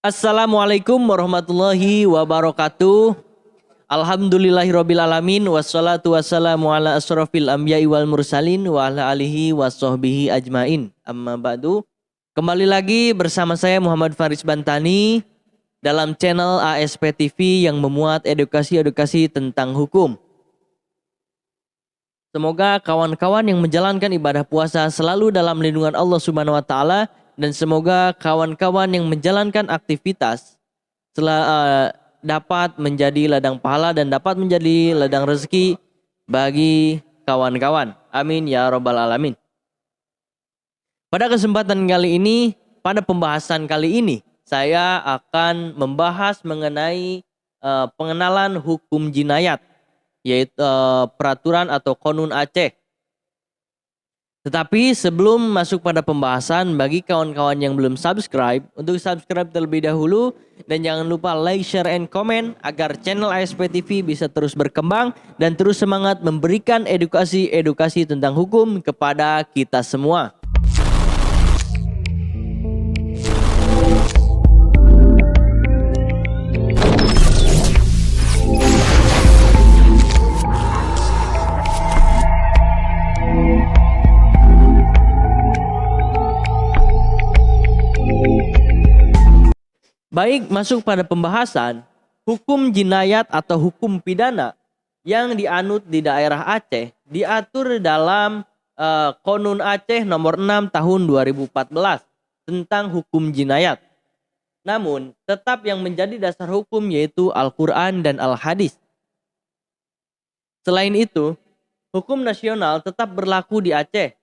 Assalamualaikum warahmatullahi wabarakatuh. Alhamdulillahirabbil alamin wassalatu wassalamu ala asrofil anbiya'i wal mursalin wa ala alihi wassohbihi ajmain. Amma ba'du. Kembali lagi bersama saya Muhammad Faris Bantani dalam channel ASP TV yang memuat edukasi-edukasi tentang hukum. Semoga kawan-kawan yang menjalankan ibadah puasa selalu dalam lindungan Allah Subhanahu wa taala dan semoga kawan-kawan yang menjalankan aktivitas dapat menjadi ladang pahala dan dapat menjadi ladang rezeki bagi kawan-kawan. Amin ya rabbal alamin. Pada kesempatan kali ini, pada pembahasan kali ini, saya akan membahas mengenai pengenalan hukum jinayat, yaitu peraturan atau Qonun Aceh. Tetapi sebelum masuk pada pembahasan, bagi kawan-kawan yang belum subscribe, untuk subscribe terlebih dahulu dan jangan lupa like, share, and comment agar channel ASP TV bisa terus berkembang dan terus semangat memberikan edukasi-edukasi tentang hukum kepada kita semua. Baik, masuk pada pembahasan hukum jinayat atau hukum pidana yang dianut di daerah Aceh diatur dalam Qonun Aceh nomor 6 tahun 2014 tentang hukum jinayat. Namun, tetap yang menjadi dasar hukum yaitu Al-Quran dan Al-Hadis. Selain itu, hukum nasional tetap berlaku di Aceh.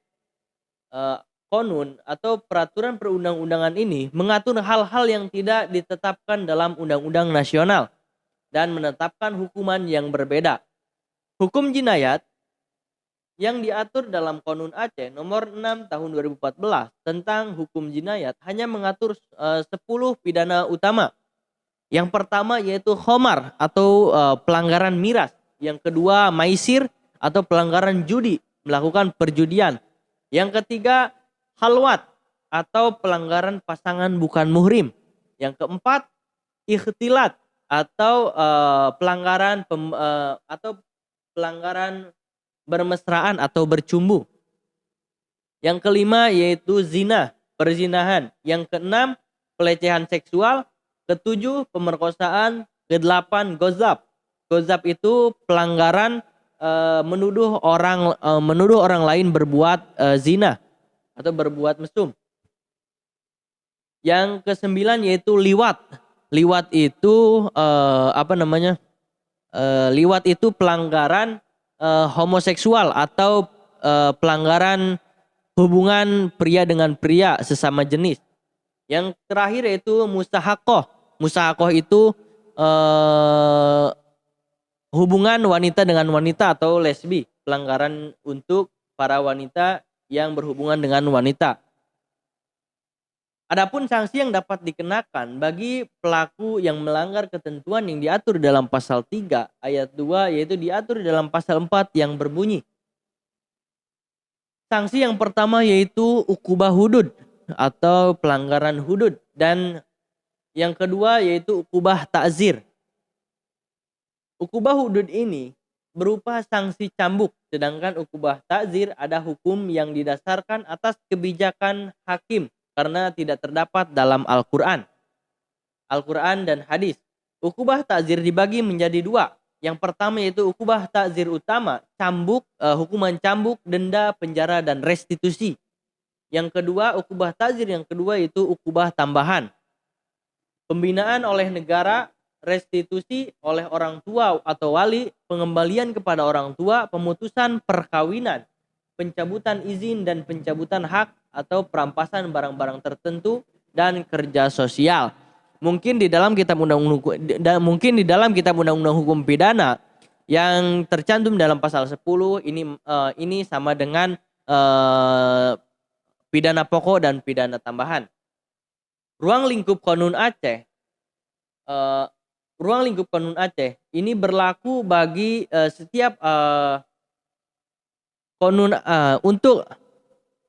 Qonun atau peraturan perundang-undangan ini mengatur hal-hal yang tidak ditetapkan dalam undang-undang nasional dan menetapkan hukuman yang berbeda. Hukum jinayat yang diatur dalam Qonun Aceh nomor 6 tahun 2014 tentang hukum jinayat hanya mengatur 10 pidana utama. Yang pertama yaitu khomar atau pelanggaran miras. Yang kedua maisir atau pelanggaran judi, melakukan perjudian. Yang ketiga halwat atau pelanggaran pasangan bukan muhrim. Yang keempat ikhtilat atau pelanggaran bermesraan atau bercumbu. Yang kelima yaitu zina, perzinahan. Yang keenam pelecehan seksual. Ketujuh pemerkosaan. Kedelapan gozab. Gozab itu pelanggaran menuduh orang lain berbuat zina atau berbuat mesum. Yang kesembilan yaitu liwat. Liwat itu liwat itu pelanggaran homoseksual atau pelanggaran hubungan pria dengan pria sesama jenis. Yang terakhir yaitu mustahakoh. Mustahakoh itu hubungan wanita dengan wanita atau lesbi. Pelanggaran untuk para wanita yang berhubungan dengan wanita. Adapun sanksi yang dapat dikenakan bagi pelaku yang melanggar ketentuan yang diatur dalam pasal 3 ayat 2 yaitu diatur dalam pasal 4 yang berbunyi. Sanksi yang pertama yaitu ukubah hudud atau pelanggaran hudud dan yang kedua yaitu ukubah ta'zir. Ukubah hudud ini berupa sanksi cambuk, sedangkan ukubah ta'zir ada hukum yang didasarkan atas kebijakan hakim karena tidak terdapat dalam Al-Quran dan hadis. Ukubah ta'zir dibagi menjadi dua. Yang pertama yaitu ukubah ta'zir utama, cambuk, hukuman cambuk, denda, penjara, dan restitusi. Yang kedua, ukubah ta'zir yang kedua yaitu ukubah tambahan. Pembinaan oleh negara, restitusi oleh orang tua atau wali, pengembalian kepada orang tua, pemutusan perkawinan, pencabutan izin dan pencabutan hak atau perampasan barang-barang tertentu dan kerja sosial. Mungkin di dalam kitab undang-undang hukum pidana yang tercantum dalam pasal 10 ini sama dengan pidana pokok dan pidana tambahan. Ruang lingkup Qonun Aceh ini berlaku bagi setiap untuk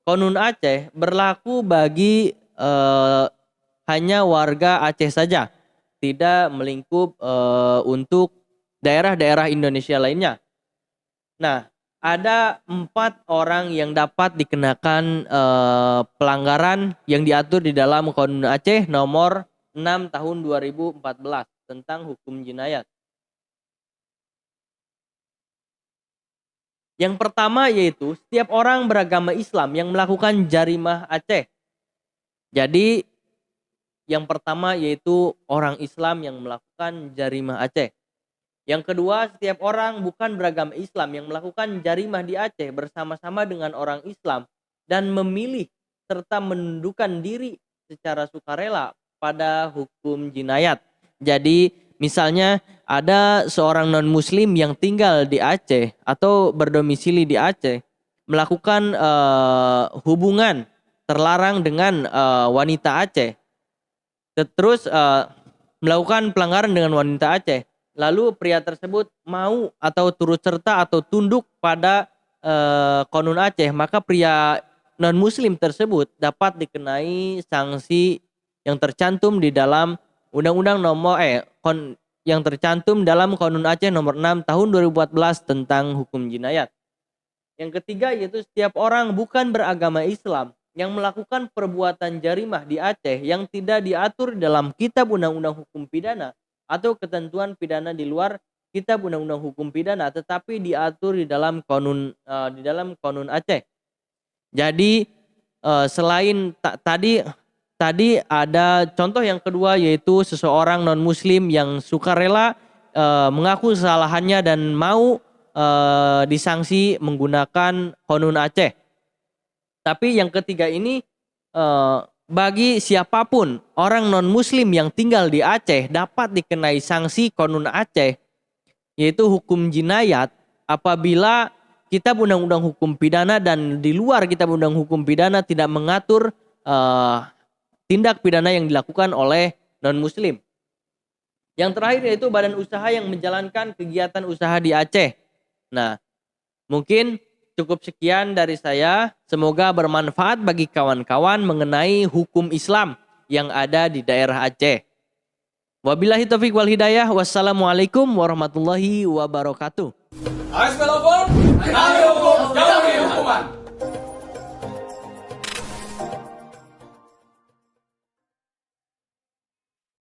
Qonun Aceh berlaku bagi hanya warga Aceh saja, tidak melingkup untuk daerah-daerah Indonesia lainnya. Nah, ada 4 orang yang dapat dikenakan pelanggaran yang diatur di dalam Konun Aceh nomor 6 tahun 2014 tentang hukum jinayat. Yang pertama yaitu setiap orang beragama Islam yang melakukan jarimah Aceh. Jadi yang pertama yaitu orang Islam yang melakukan jarimah Aceh. Yang kedua, setiap orang bukan beragama Islam yang melakukan jarimah di Aceh bersama-sama dengan orang Islam dan memilih serta menundukkan diri secara sukarela pada hukum jinayat. Jadi misalnya ada seorang non-muslim yang tinggal di Aceh atau berdomisili di Aceh melakukan hubungan terlarang dengan wanita Aceh, terus melakukan pelanggaran dengan wanita Aceh, lalu pria tersebut mau atau turut serta atau tunduk pada Konun Aceh, maka pria non-muslim tersebut dapat dikenai sanksi yang tercantum di dalam Undang-Undang nomor yang tercantum dalam Konun Aceh nomor 6 tahun 2014 tentang hukum jinayat. Yang ketiga yaitu setiap orang bukan beragama Islam yang melakukan perbuatan jarimah di Aceh yang tidak diatur dalam Kitab Undang-Undang Hukum Pidana atau ketentuan pidana di luar Kitab Undang-Undang Hukum Pidana, tetapi diatur di dalam Konun Aceh. Jadi selain tadi ada contoh yang kedua yaitu seseorang non muslim yang sukarela mengaku kesalahannya dan mau disanksi menggunakan Konun Aceh. Tapi yang ketiga ini bagi siapapun orang non muslim yang tinggal di Aceh dapat dikenai sanksi Konun Aceh, yaitu hukum jinayat apabila Kitab Undang-Undang Hukum Pidana dan di luar Kitab Undang-Undang Hukum Pidana tidak mengatur tindak pidana yang dilakukan oleh non-muslim. Yang terakhir yaitu badan usaha yang menjalankan kegiatan usaha di Aceh. Nah, mungkin cukup sekian dari saya. Semoga bermanfaat bagi kawan-kawan mengenai hukum Islam yang ada di daerah Aceh. Wabillahi taufiq wal hidayah. Wassalamualaikum warahmatullahi wabarakatuh. Ayo hukum, jalani hukuman.